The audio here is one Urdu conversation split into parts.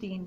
3।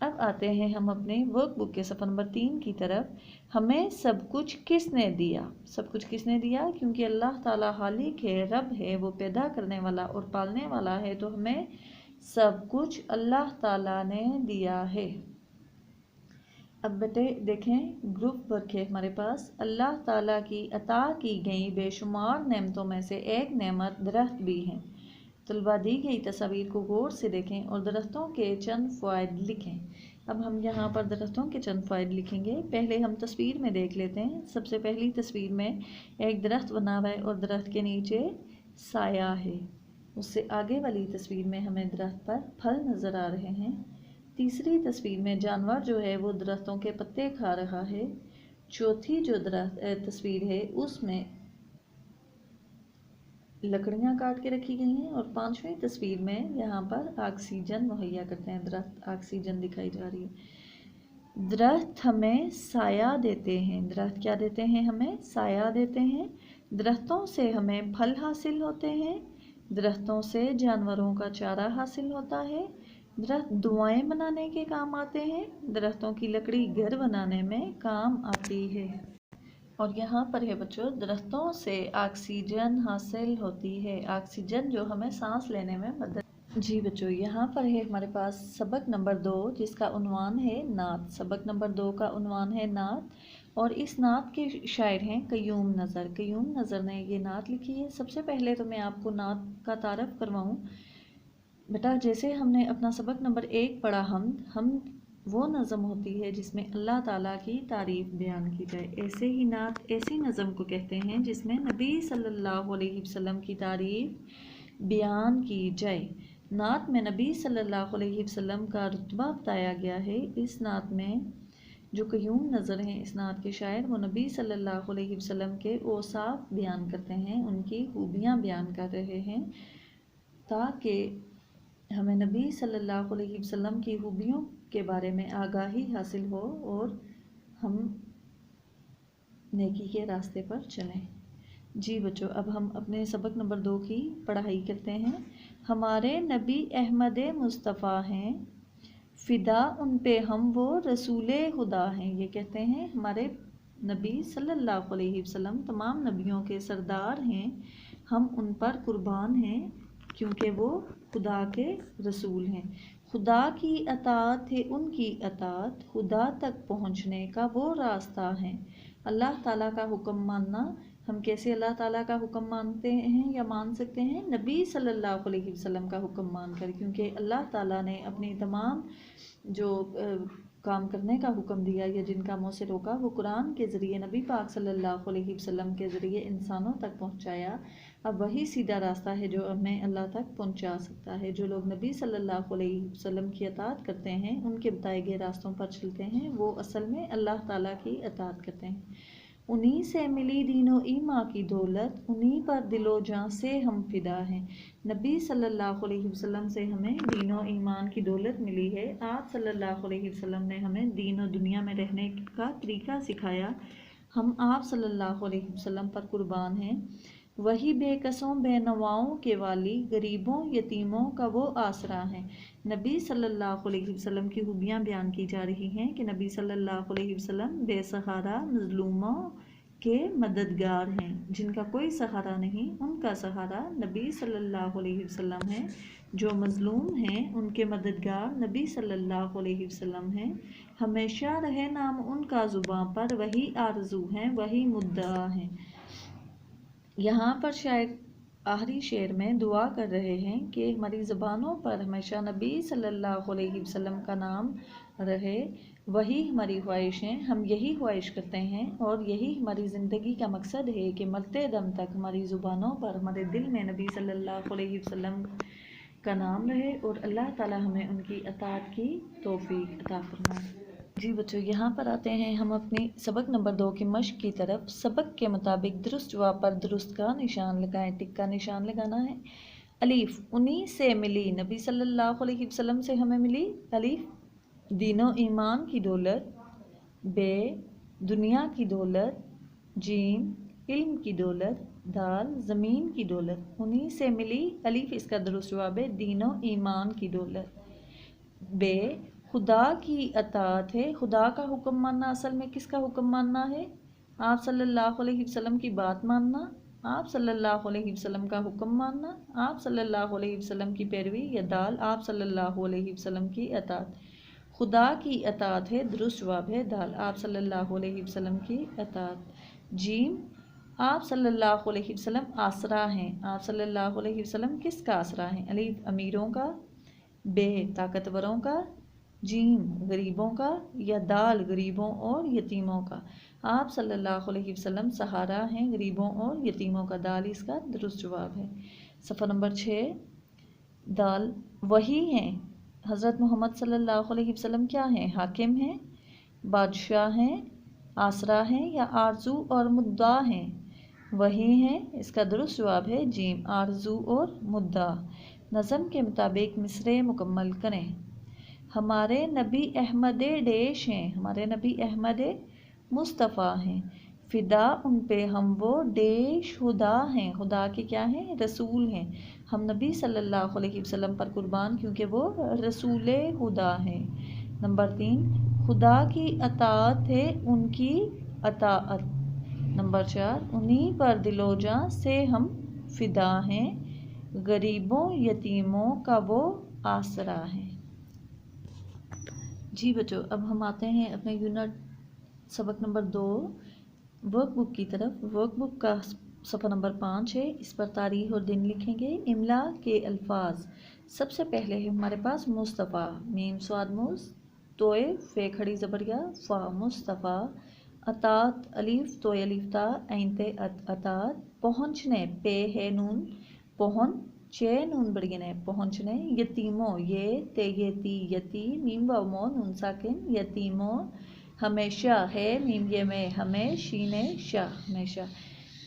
اب آتے ہیں ہم اپنے ورک بک کے صفحہ نمبر 3 کی طرف۔ ہمیں سب کچھ کس نے دیا؟ سب کچھ کس نے دیا؟ کیونکہ اللہ تعالیٰ خالق ہے، رب ہے، وہ پیدا کرنے والا اور پالنے والا ہے، تو ہمیں سب کچھ اللہ تعالیٰ نے دیا ہے۔ اب بیٹے دیکھیں گروپ ورک ہے ہمارے پاس۔ اللہ تعالیٰ کی عطا کی گئی بے شمار نعمتوں میں سے ایک نعمت درخت بھی ہیں۔ طلباء دی گئی تصاویر کو غور سے دیکھیں اور درختوں کے چند فوائد لکھیں۔ اب ہم یہاں پر درختوں کے چند فوائد لکھیں گے۔ پہلے ہم تصویر میں دیکھ لیتے ہیں۔ سب سے پہلی تصویر میں ایک درخت بنا ہوا ہے اور درخت کے نیچے سایہ ہے۔ اس سے آگے والی تصویر میں ہمیں درخت پر پھل نظر آ رہے ہیں۔ تیسری تصویر میں جانور جو ہے وہ درختوں کے پتے کھا رہا ہے۔ چوتھی جو تصویر ہے اس میں لکڑیاں کاٹ کے رکھی گئی ہیں، اور پانچویں تصویر میں یہاں پر آکسیجن مہیا کرتے ہیں، درخت آکسیجن دکھائی جا رہی ہے۔ درخت ہمیں سایہ دیتے ہیں۔ درخت کیا دیتے ہیں؟ ہمیں سایہ دیتے ہیں۔ درختوں سے ہمیں پھل حاصل ہوتے ہیں۔ درختوں سے جانوروں کا چارہ حاصل ہوتا ہے۔ درخت دعائیں بنانے کے کام آتے ہیں۔ درختوں کی لکڑی گھر بنانے میں کام آتی ہے۔ اور یہاں پر ہے بچوں، درختوں سے آکسیجن حاصل ہوتی ہے، آکسیجن جو ہمیں سانس لینے میں مدد۔ جی بچوں، یہاں پر ہے ہمارے پاس سبق نمبر 2 جس کا عنوان ہے نعت۔ سبق نمبر 2 کا عنوان ہے نعت، اور اس نعت کے شاعر ہیں قیوم نظر۔ قیوم نظر نے یہ نعت لکھی ہے۔ سب سے پہلے تو میں آپ کو نعت کا تعارف کرواؤں بیٹا۔ جیسے ہم نے اپنا سبق نمبر 1 پڑھا، ہم وہ نظم ہوتی ہے جس میں اللہ تعالیٰ کی تعریف بیان کی جائے۔ ایسے ہی نعت ایسی نظم کو کہتے ہیں جس میں نبی صلی اللہ علیہ وسلم کی تعریف بیان کی جائے۔ نعت میں نبی صلی اللہ علیہ وسلم کا رتبہ بتایا گیا ہے۔ اس نعت میں جو قیوم نظر ہیں، اس نعت کے شاعر، وہ نبی صلی اللہ علیہ وسلم کے اوصاف بیان کرتے ہیں، ان کی خوبیاں بیان کر رہے ہیں، تاکہ ہمیں نبی صلی اللہ علیہ وسلم کی خوبیوں کے بارے میں آگاہی حاصل ہو اور ہم نیکی کے راستے پر چلیں۔ جی بچوں، اب ہم اپنے سبق نمبر 2 کی پڑھائی کرتے ہیں۔ ہمارے نبی احمد مصطفیٰ ہیں، فدا ان پہ ہم وہ رسول خدا ہیں۔ یہ کہتے ہیں ہمارے نبی صلی اللہ علیہ وسلم تمام نبیوں کے سردار ہیں، ہم ان پر قربان ہیں کیونکہ وہ خدا کے رسول ہیں۔ خدا کی اطاعت ہے ان کی اطاعت، خدا تک پہنچنے کا وہ راستہ ہے۔ اللہ تعالیٰ کا حکم ماننا، ہم کیسے اللہ تعالیٰ کا حکم مانتے ہیں یا مان سکتے ہیں؟ نبی صلی اللہ علیہ وسلم کا حکم مان کر، کیونکہ اللہ تعالیٰ نے اپنی تمام جو کام کرنے کا حکم دیا یا جن کاموں سے روکا، وہ قرآن کے ذریعے نبی پاک صلی اللہ علیہ وسلم کے ذریعے انسانوں تک پہنچایا۔ اب وہی سیدھا راستہ ہے جو ہمیں اللہ تک پہنچا سکتا ہے۔ جو لوگ نبی صلی اللہ علیہ وسلم کی اطاعت کرتے ہیں، ان کے بتائے گئے راستوں پر چلتے ہیں، وہ اصل میں اللہ تعالیٰ کی اطاعت کرتے ہیں۔ انہی سے ملی دین و ایمان کی دولت، انہی پر دل و جاں سے ہم فدا ہیں۔ نبی صلی اللہ علیہ وسلم سے ہمیں دین و ایمان کی دولت ملی ہے۔ آپ صلی اللہ علیہ وسلم نے ہمیں دین و دنیا میں رہنے کا طریقہ سکھایا، ہم آپ صلی اللہ علیہ وسلم پر قربان ہیں۔ وہی بے کسوں بے نواؤں کے والی، غریبوں یتیموں کا وہ آسرا ہے۔ نبی صلی اللہ علیہ وسلم کی خوبیاں بیان کی جا رہی ہیں کہ نبی صلی اللہ علیہ وسلم بے سہارا مظلوموں کے مددگار ہیں، جن کا کوئی سہارا نہیں، ان کا سہارا نبی صلی اللہ علیہ وسلم ہے۔ جو مظلوم ہیں ان کے مددگار نبی صلی اللہ علیہ وسلم ہیں۔ ہمیشہ رہے نام ان کا زباں پر، وہی آرزو ہیں وہی مدعا ہیں۔ یہاں پر شاعر آخری شعر میں دعا کر رہے ہیں کہ ہماری زبانوں پر ہمیشہ نبی صلی اللہ علیہ وسلم کا نام رہے، وہی ہماری خواہش ہے، ہم یہی خواہش کرتے ہیں، اور یہی ہماری زندگی کا مقصد ہے کہ مرتے دم تک ہماری زبانوں پر، ہمارے دل میں نبی صلی اللہ علیہ وسلم کا نام رہے، اور اللہ تعالی ہمیں ان کی اطاعت کی توفیق عطا فرمائے۔ جی بچوں، یہاں پر آتے ہیں ہم اپنی سبق نمبر 2 کی مشق کی طرف۔ سبق کے مطابق درست جواب پر درست کا نشان لگائیں، ٹک کا نشان لگانا ہے۔ الف، انہی سے ملی، نبی صلی اللہ علیہ وسلم سے ہمیں ملی الف دین و ایمان کی دولت، بے دنیا کی دولت، جیم علم کی دولت، دال زمین کی دولت۔ انہی سے ملی الف، اس کا درست جواب ہے دین و ایمان کی دولت۔ بے خدا کی اطاعت ہے. خدا کا حکم ماننا اصل میں کس کا حکم ماننا ہے؟ آپ صلی اللہ علیہ وسلم کی بات ماننا، آپ صلی اللہ علیہ وسلم کا حکم ماننا، آپ صلی اللہ علیہ وسلم کی پیروی یا دال آپ صلی اللہ علیہ وسلم کی اطاعت. خدا کی اطاعت ہے، درست جواب ہے دال آپ صلی اللہ علیہ وسلم کی اطاعت. جیم آپ صلی اللہ علیہ وسلم آسرا ہیں. آپ صلی اللہ علیہ وسلم کس کا آسرا ہیں؟ الف امیروں کا، بے طاقتوروں کا، جیم غریبوں کا یا دال غریبوں اور یتیموں کا. آپ صلی اللہ علیہ وسلم سہارا ہیں غریبوں اور یتیموں کا. دال اس کا درست جواب ہے. صفحہ نمبر 6 دال وہی ہیں. حضرت محمد صلی اللہ علیہ وسلم کیا ہیں؟ حاکم ہیں، بادشاہ ہیں، آسرا ہیں یا آرزو اور مدعا ہیں؟ وہی ہیں. اس کا درست جواب ہے جیم آرزو اور مدعا. نظم کے مطابق مصرعے مکمل کریں. ہمارے نبی احمد ڈیش ہیں. ہمارے نبی احمد مصطفیٰ ہیں. فدا ان پہ ہم وہ ڈیش خدا ہیں. خدا کے کیا ہیں؟ رسول ہیں. ہم نبی صلی اللہ علیہ وسلم پر قربان کیونکہ وہ رسول خدا ہیں. نمبر 3 خدا کی اطاعت ہے ان کی اطاعت. نمبر 4 انہیں پر دل و جاں سے ہم فدا ہیں، غریبوں یتیموں کا وہ آسرا ہیں. جی بچوں، اب ہم آتے ہیں اپنے یونٹ سبق نمبر 2 ورک بک کی طرف. ورک بک کا صفحہ نمبر 5 ہے. اس پر تاریخ اور دن لکھیں گے. املا کے الفاظ. سب سے پہلے ہے ہمارے پاس مصطفیٰ، میم صاد موز توئے فے کھڑی زبریا فا مصطفیٰ. اطاعت الف توئے الف تا عین تے اطاعت. پہنچنے پے ہے نون پہن چے نون بڑگنے پہنچنے. یتیموں یہ تے یہ تی یتی میم و مو نون ساکن یتیموں. ہمیشہ ہے میم یہ میں ہمیں شین شاہ ہمیشہ.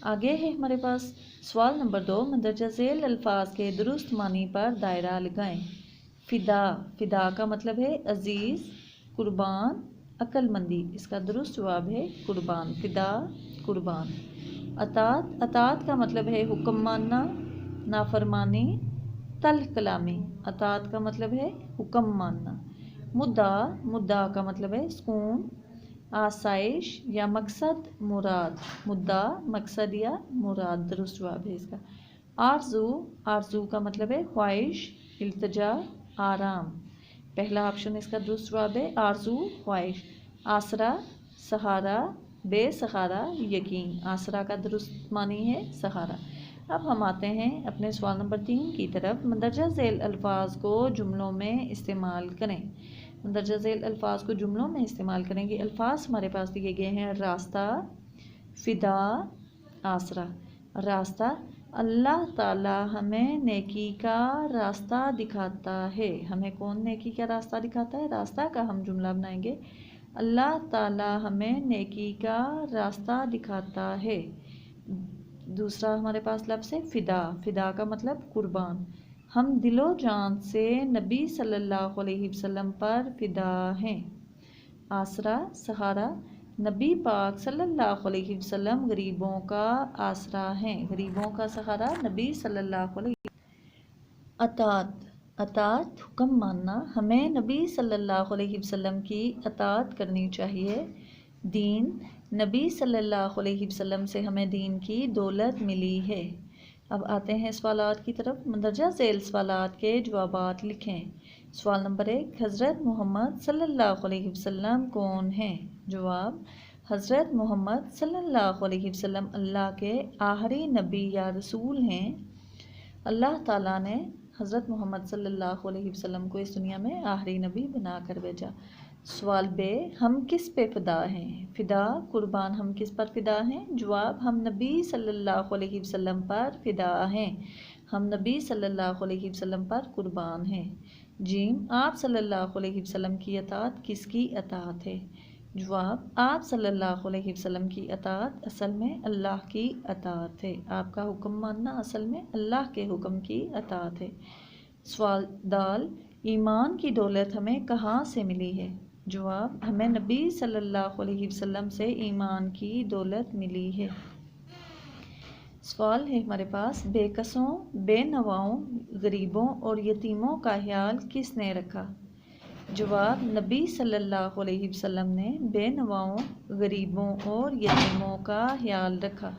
آگے ہے ہمارے پاس سوال نمبر 2 مندرجہ ذیل الفاظ کے درست معنی پر دائرہ لگائیں. فدا، فدا کا مطلب ہے عزیز، قربان، عقل مندی. اس کا درست جواب ہے قربان. فدا قربان. اطاعت، اطاعت کا مطلب ہے حکم ماننا، نافرمانی، تلخ کلامی. اطاعت کا مطلب ہے حکم ماننا. مدعا، مدعا کا مطلب ہے سکون، آسائش یا مقصد مراد. مدعا مقصد یا مراد. درست جواب ہے اس کا. آرزو، آرزو کا مطلب ہے خواہش، التجا، آرام. پہلا آپشن اس کا درست جواب ہے آرزو خواہش. آسرا سہارا، بے سہارا یقین. آسرا کا درست معنی ہے سہارا. اب ہم آتے ہیں اپنے سوال نمبر 3 کی طرف. مندرجہ ذیل الفاظ کو جملوں میں استعمال کریں. مندرجہ ذیل الفاظ کو جملوں میں استعمال کریں گے. الفاظ ہمارے پاس دیے گئے ہیں راستہ، فدا، آسرا. راستہ، اللہ تعالیٰ ہمیں نیکی کا راستہ دکھاتا ہے. ہمیں کون نیکی کا راستہ دکھاتا ہے؟ راستہ کا ہم جملہ بنائیں گے اللہ تعالیٰ ہمیں نیکی کا راستہ دکھاتا ہے. دوسرا ہمارے پاس لفظ ہے فدا. فدا کا مطلب قربان. ہم دل و جان سے نبی صلی اللہ علیہ وسلم پر فدا ہیں. آسرا سہارا، نبی پاک صلی اللہ علیہ وسلم غریبوں کا آسرا ہیں. غریبوں کا سہارا نبی صلی اللہ علیہ وسلم. اطاعت، اطاعت حکم ماننا. ہمیں نبی صلی اللہ علیہ وسلم کی اطاعت کرنی چاہیے. دین، نبی صلی اللہ علیہ وسلم سے ہمیں دین کی دولت ملی ہے. اب آتے ہیں سوالات کی طرف. مندرجہ ذیل سوالات کے جوابات لکھیں. سوال نمبر 1 حضرت محمد صلی اللہ علیہ وسلم کون ہیں؟ جواب حضرت محمد صلی اللہ علیہ وسلم اللہ کے آخری نبی یا رسول ہیں. اللہ تعالیٰ نے حضرت محمد صلی اللہ علیہ وسلم کو اس دنیا میں آخری نبی بنا کر بھیجا. سوال بے ہم کس پہ فدا ہیں؟ فدا قربان. ہم کس پر فدا ہیں؟ جواب ہم نبی صلی اللہ علیہ وسلم پر فدا ہیں. ہم نبی صلی اللہ علیہ وسلم پر قربان ہیں. جیم آپ صلی اللہ علیہ وسلم کی اطاعت کس کی اطاعت ہے؟ جواب آپ صلی اللہ علیہ وسلم کی اطاعت اصل میں اللہ کی اطاعت ہے. آپ کا حکم ماننا اصل میں اللہ کے حکم کی اطاعت ہے. سوال دال ایمان کی دولت ہمیں کہاں سے ملی ہے؟ جواب ہمیں نبی صلی اللہ علیہ وسلم سے ایمان کی دولت ملی ہے. سوال ہے ہمارے پاس بے کسوں، بے نواؤں، غریبوں اور یتیموں کا خیال کس نے رکھا؟ جواب: نبی صلی اللہ علیہ وسلم نے بے نواؤں، غریبوں اور یتیموں کا خیال رکھا۔